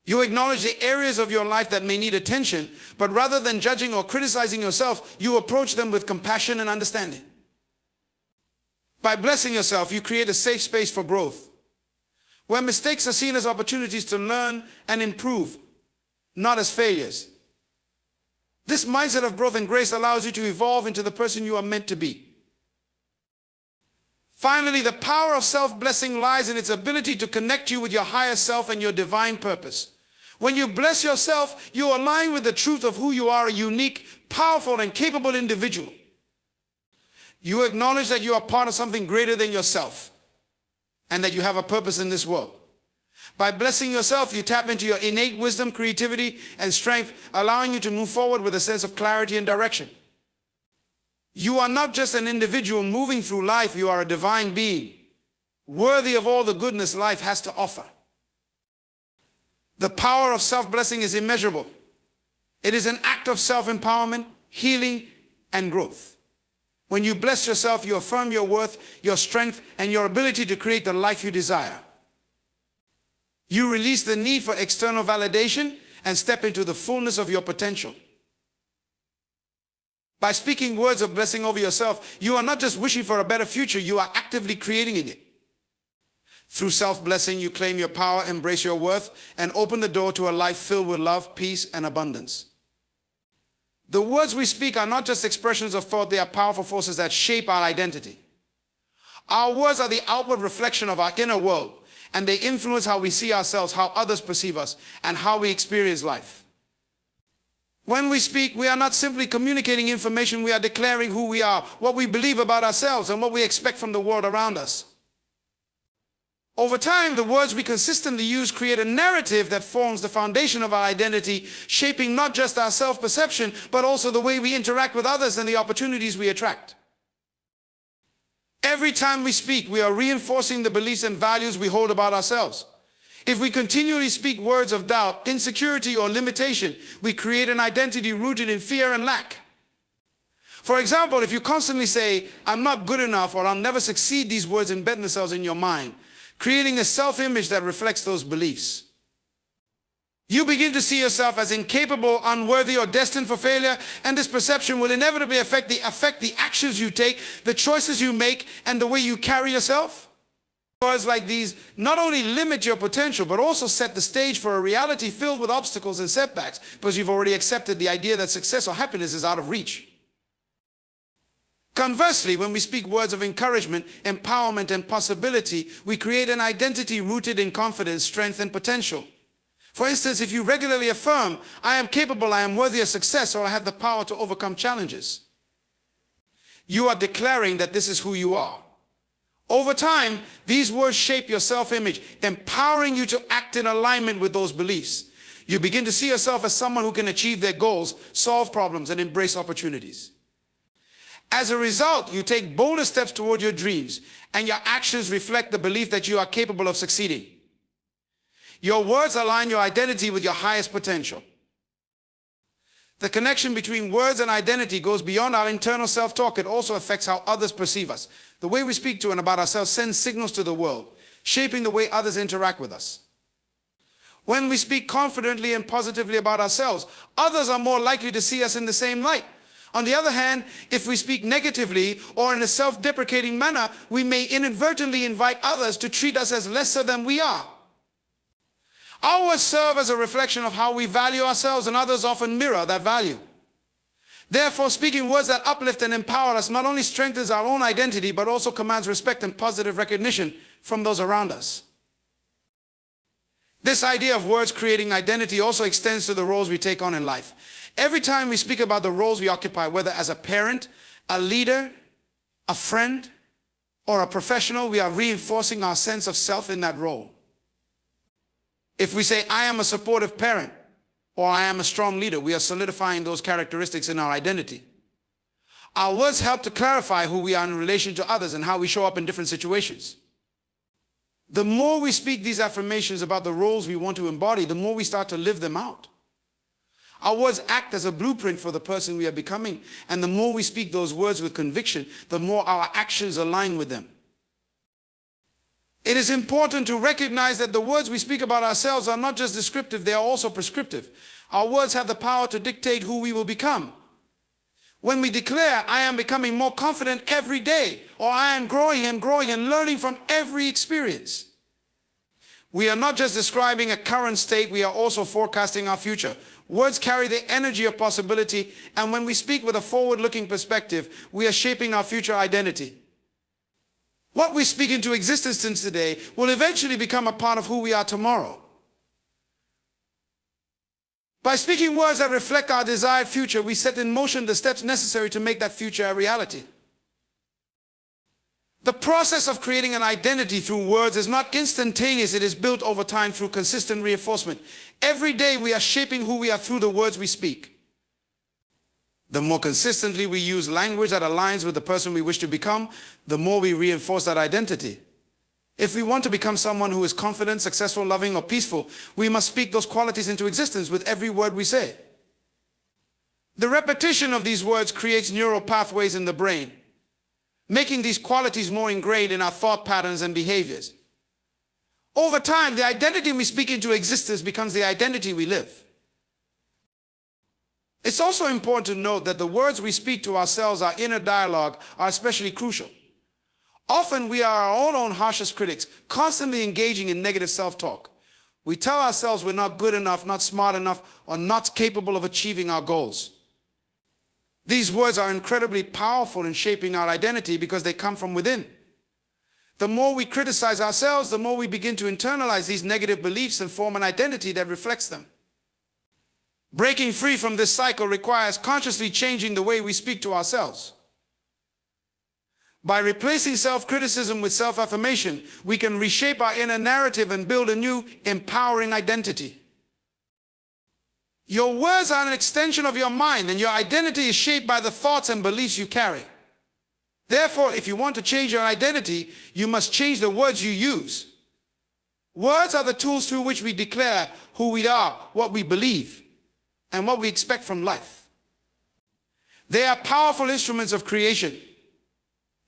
You acknowledge the areas of your life that may need attention, but rather than judging or criticizing yourself, you approach them with compassion and understanding. By blessing yourself, you create a safe space for growth, where mistakes are seen as opportunities to learn and improve, not as failures. This mindset of growth and grace allows you to evolve into the person you are meant to be. Finally, the power of self-blessing lies in its ability to connect you with your higher self and your divine purpose. When you bless yourself, you align with the truth of who you are, a unique, powerful, and capable individual. You acknowledge that you are part of something greater than yourself and that you have a purpose in this world. By blessing yourself, you tap into your innate wisdom, creativity, and strength, allowing you to move forward with a sense of clarity and direction. You are not just an individual moving through life, you are a divine being, worthy of all the goodness life has to offer. The power of self-blessing is immeasurable. It is an act of self-empowerment, healing, and growth. When you bless yourself, you affirm your worth, your strength, and your ability to create the life you desire. You release the need for external validation and step into the fullness of your potential. By speaking words of blessing over yourself, you are not just wishing for a better future, you are actively creating it. Through self-blessing, you claim your power, embrace your worth, and open the door to a life filled with love, peace, and abundance. The words we speak are not just expressions of thought, they are powerful forces that shape our identity. Our words are the outward reflection of our inner world, and they influence how we see ourselves, how others perceive us, and how we experience life. When we speak, we are not simply communicating information, we are declaring who we are, what we believe about ourselves, and what we expect from the world around us. Over time, the words we consistently use create a narrative that forms the foundation of our identity, shaping not just our self-perception, but also the way we interact with others and the opportunities we attract. Every time we speak, we are reinforcing the beliefs and values we hold about ourselves. If we continually speak words of doubt, insecurity, or limitation, we create an identity rooted in fear and lack. For example, if you constantly say, "I'm not good enough," or "I'll never succeed," these words embed themselves in your mind, creating a self-image that reflects those beliefs. You begin to see yourself as incapable, unworthy, or destined for failure, and this perception will inevitably affect the actions you take, the choices you make, and the way you carry yourself. Words like these not only limit your potential, but also set the stage for a reality filled with obstacles and setbacks, because you've already accepted the idea that success or happiness is out of reach. Conversely, when we speak words of encouragement, empowerment, and possibility, we create an identity rooted in confidence, strength, and potential. For instance, if you regularly affirm, "I am capable, I am worthy of success," or "I have the power to overcome challenges," you are declaring that this is who you are. Over time, these words shape your self-image, empowering you to act in alignment with those beliefs. You begin to see yourself as someone who can achieve their goals, solve problems, and embrace opportunities. As a result, you take bolder steps toward your dreams, and your actions reflect the belief that you are capable of succeeding. Your words align your identity with your highest potential. The connection between words and identity goes beyond our internal self-talk. It also affects how others perceive us. The way we speak to and about ourselves sends signals to the world, shaping the way others interact with us. When we speak confidently and positively about ourselves, others are more likely to see us in the same light. On the other hand, if we speak negatively or in a self-deprecating manner, we may inadvertently invite others to treat us as lesser than we are. Our words serve as a reflection of how we value ourselves, and others often mirror that value. Therefore, speaking words that uplift and empower us not only strengthens our own identity, but also commands respect and positive recognition from those around us. This idea of words creating identity also extends to the roles we take on in life. Every time we speak about the roles we occupy, whether as a parent, a leader, a friend, or a professional, we are reinforcing our sense of self in that role. If we say, "I am a supportive parent," or "I am a strong leader," we are solidifying those characteristics in our identity. Our words help to clarify who we are in relation to others and how we show up in different situations. The more we speak these affirmations about the roles we want to embody, the more we start to live them out. Our words act as a blueprint for the person we are becoming, and the more we speak those words with conviction, the more our actions align with them. It is important to recognize that the words we speak about ourselves are not just descriptive, they are also prescriptive. Our words have the power to dictate who we will become. When we declare, I am becoming more confident every day, or I am growing and learning from every experience, we are not just describing a current state, we are also forecasting our future. Words carry the energy of possibility, and when we speak with a forward-looking perspective, we are shaping our future identity. What we speak into existence today will eventually become a part of who we are tomorrow. By speaking words that reflect our desired future, we set in motion the steps necessary to make that future a reality. The process of creating an identity through words is not instantaneous. It is built over time through consistent reinforcement. Every day we are shaping who we are through the words we speak. The more consistently we use language that aligns with the person we wish to become, the more we reinforce that identity. If we want to become someone who is confident, successful, loving, or peaceful, we must speak those qualities into existence with every word we say. The repetition of these words creates neural pathways in the brain, making these qualities more ingrained in our thought patterns and behaviors. Over time, the identity we speak into existence becomes the identity we live. It's also important to note that the words we speak to ourselves, our inner dialogue, are especially crucial. Often we are our own harshest critics, constantly engaging in negative self-talk. We tell ourselves we're not good enough, not smart enough, or not capable of achieving our goals. These words are incredibly powerful in shaping our identity because they come from within. The more we criticize ourselves, the more we begin to internalize these negative beliefs and form an identity that reflects them. Breaking free from this cycle requires consciously changing the way we speak to ourselves. By replacing self-criticism with self-affirmation, we can reshape our inner narrative and build a new, empowering identity. Your words are an extension of your mind, and your identity is shaped by the thoughts and beliefs you carry. Therefore, if you want to change your identity, you must change the words you use. Words are the tools through which we declare who we are, what we believe, and what we expect from life. They are powerful instruments of creation,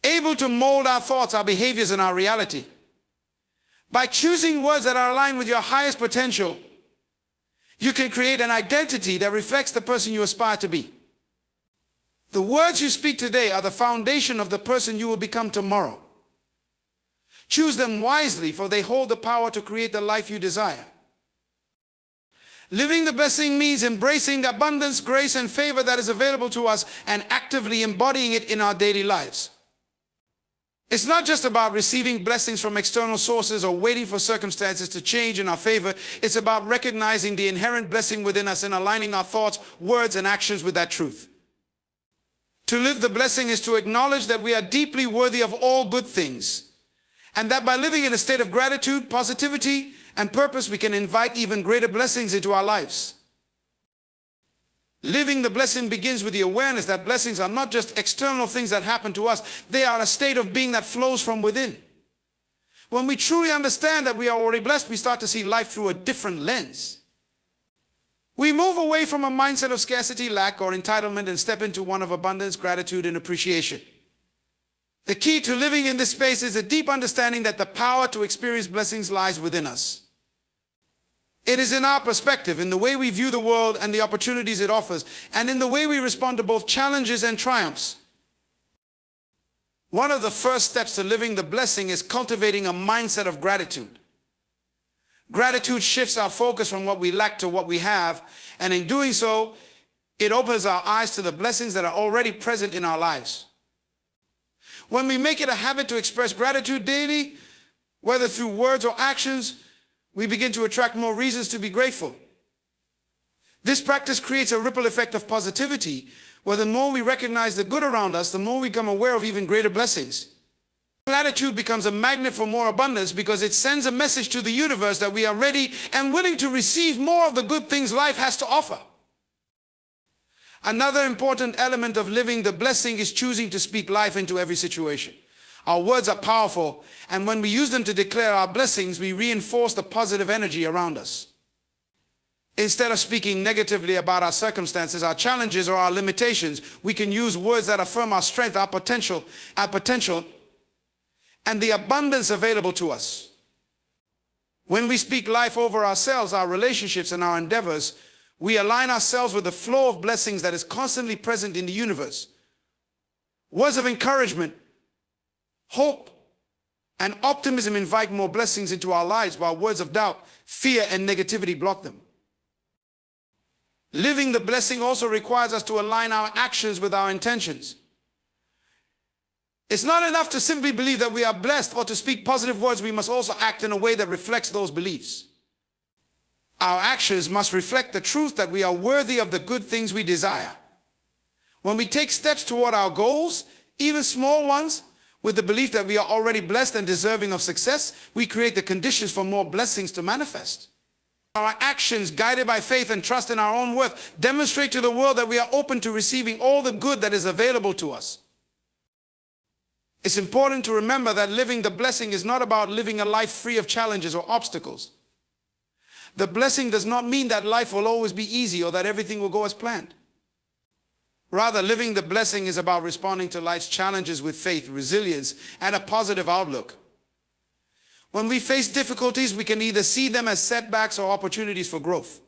able to mold our thoughts, our behaviors, and our reality. By choosing words that are aligned with your highest potential, you can create an identity that reflects the person you aspire to be. The words you speak today are the foundation of the person you will become tomorrow. Choose them wisely, for they hold the power to create the life you desire. Living the blessing means embracing the abundance, grace, and favor that is available to us and actively embodying it in our daily lives. It's not just about receiving blessings from external sources or waiting for circumstances to change in our favor. It's about recognizing the inherent blessing within us and aligning our thoughts, words, and actions with that truth. To live the blessing is to acknowledge that we are deeply worthy of all good things, and that by living in a state of gratitude, positivity, and purpose, we can invite even greater blessings into our lives. Living the blessing begins with the awareness that blessings are not just external things that happen to us. They are a state of being that flows from within. When we truly understand that we are already blessed, we start to see life through a different lens. We move away from a mindset of scarcity, lack, or entitlement and step into one of abundance, gratitude, and appreciation. The key to living in this space is a deep understanding that the power to experience blessings lies within us. It is in our perspective, in the way we view the world and the opportunities it offers, and in the way we respond to both challenges and triumphs. One of the first steps to living the blessing is cultivating a mindset of gratitude. Gratitude shifts our focus from what we lack to what we have, and in doing so, it opens our eyes to the blessings that are already present in our lives. When we make it a habit to express gratitude daily, whether through words or actions, we begin to attract more reasons to be grateful. This practice creates a ripple effect of positivity, where the more we recognize the good around us, the more we become aware of even greater blessings. Gratitude becomes a magnet for more abundance because it sends a message to the universe that we are ready and willing to receive more of the good things life has to offer. Another important element of living the blessing is choosing to speak life into every situation. Our words are powerful, and when we use them to declare our blessings, we reinforce the positive energy around us. Instead of speaking negatively about our circumstances, our challenges, or our limitations, we can use words that affirm our strength, our potential, and the abundance available to us. When we speak life over ourselves, our relationships, and our endeavors, we align ourselves with the flow of blessings that is constantly present in the universe. Words of encouragement, hope, and optimism invite more blessings into our lives, while words of doubt, fear, and negativity block them. Living the blessing also requires us to align our actions with our intentions. It's not enough to simply believe that we are blessed or to speak positive words. We must also act in a way that reflects those beliefs. Our actions must reflect the truth that we are worthy of the good things we desire. When we take steps toward our goals, even small ones, with the belief that we are already blessed and deserving of success, we create the conditions for more blessings to manifest. Our actions, guided by faith and trust in our own worth, demonstrate to the world that we are open to receiving all the good that is available to us. It's important to remember that living the blessing is not about living a life free of challenges or obstacles. The blessing does not mean that life will always be easy or that everything will go as planned. Rather, living the blessing is about responding to life's challenges with faith, resilience, and a positive outlook. When we face difficulties, we can either see them as setbacks or opportunities for growth.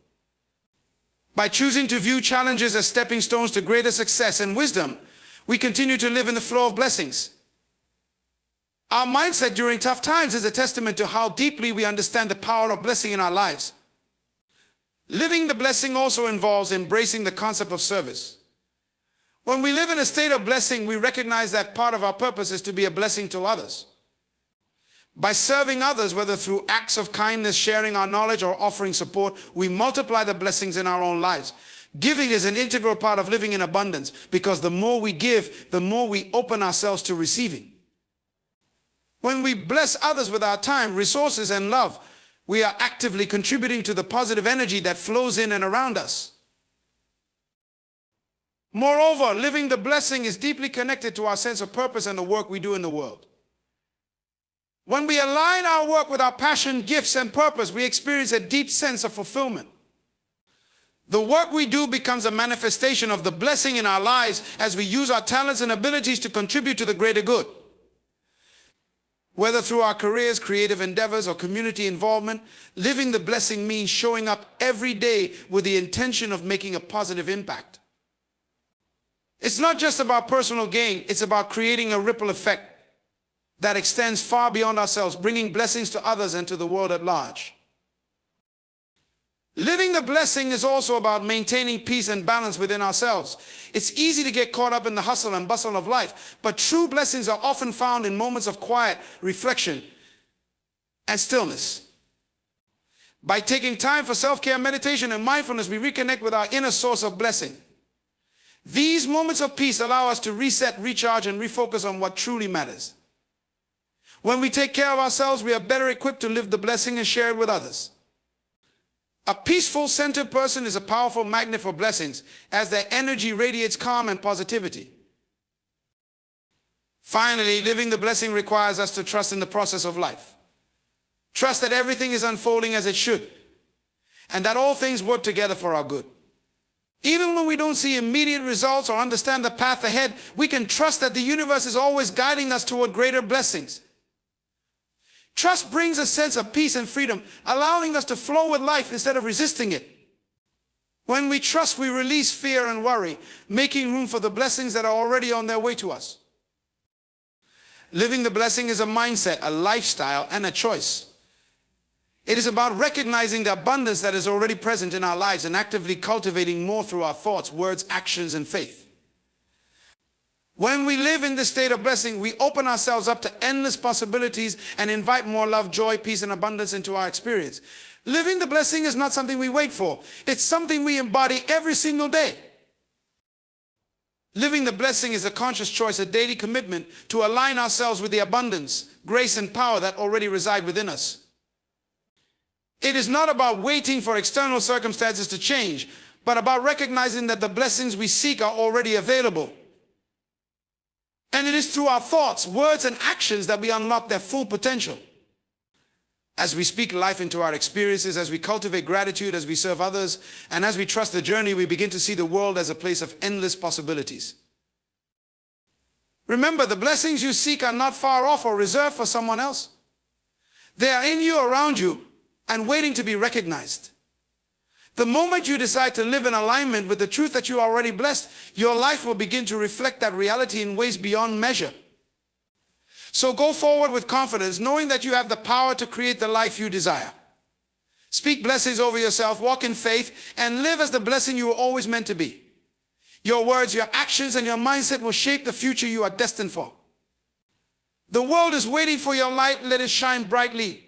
By choosing to view challenges as stepping stones to greater success and wisdom, we continue to live in the flow of blessings. Our mindset during tough times is a testament to how deeply we understand the power of blessing in our lives. Living the blessing also involves embracing the concept of service. When we live in a state of blessing, we recognize that part of our purpose is to be a blessing to others. By serving others, whether through acts of kindness, sharing our knowledge, or offering support, we multiply the blessings in our own lives. Giving is an integral part of living in abundance, because the more we give, the more we open ourselves to receiving. When we bless others with our time, resources, and love, we are actively contributing to the positive energy that flows in and around us. Moreover, living the blessing is deeply connected to our sense of purpose and the work we do in the world. When we align our work with our passion, gifts, and purpose, we experience a deep sense of fulfillment. The work we do becomes a manifestation of the blessing in our lives as we use our talents and abilities to contribute to the greater good. Whether through our careers, creative endeavors, or community involvement, living the blessing means showing up every day with the intention of making a positive impact. It's not just about personal gain, it's about creating a ripple effect that extends far beyond ourselves, bringing blessings to others and to the world at large. Living the blessing is also about maintaining peace and balance within ourselves. It's easy to get caught up in the hustle and bustle of life, but true blessings are often found in moments of quiet, reflection, and stillness. By taking time for self-care, meditation, and mindfulness, we reconnect with our inner source of blessing. These moments of peace allow us to reset, recharge, and refocus on what truly matters. When we take care of ourselves, we are better equipped to live the blessing and share it with others. A peaceful, centered person is a powerful magnet for blessings, as their energy radiates calm and positivity. Finally, living the blessing requires us to trust in the process of life. Trust that everything is unfolding as it should, and that all things work together for our good. Even when we don't see immediate results or understand the path ahead, we can trust that the universe is always guiding us toward greater blessings. Trust brings a sense of peace and freedom, allowing us to flow with life instead of resisting it. When we trust, we release fear and worry, making room for the blessings that are already on their way to us. Living the blessing is a mindset, a lifestyle, and a choice. It is about recognizing the abundance that is already present in our lives and actively cultivating more through our thoughts, words, actions, and faith. When we live in this state of blessing, we open ourselves up to endless possibilities and invite more love, joy, peace, and abundance into our experience. Living the blessing is not something we wait for. It's something we embody every single day. Living the blessing is a conscious choice, a daily commitment to align ourselves with the abundance, grace, and power that already reside within us. It is not about waiting for external circumstances to change, but about recognizing that the blessings we seek are already available. And it is through our thoughts, words, and actions that we unlock their full potential. As we speak life into our experiences, as we cultivate gratitude, as we serve others, and as we trust the journey, we begin to see the world as a place of endless possibilities. Remember, the blessings you seek are not far off or reserved for someone else. They are in you, around you, and waiting to be recognized. The moment you decide to live in alignment with the truth that you are already blessed, your life will begin to reflect that reality in ways beyond measure. So go forward with confidence, knowing that you have the power to create the life you desire. Speak blessings over yourself, walk in faith, and live as the blessing you were always meant to be. Your words, your actions, and your mindset will shape the future you are destined for. The world is waiting for your light. Let it shine brightly.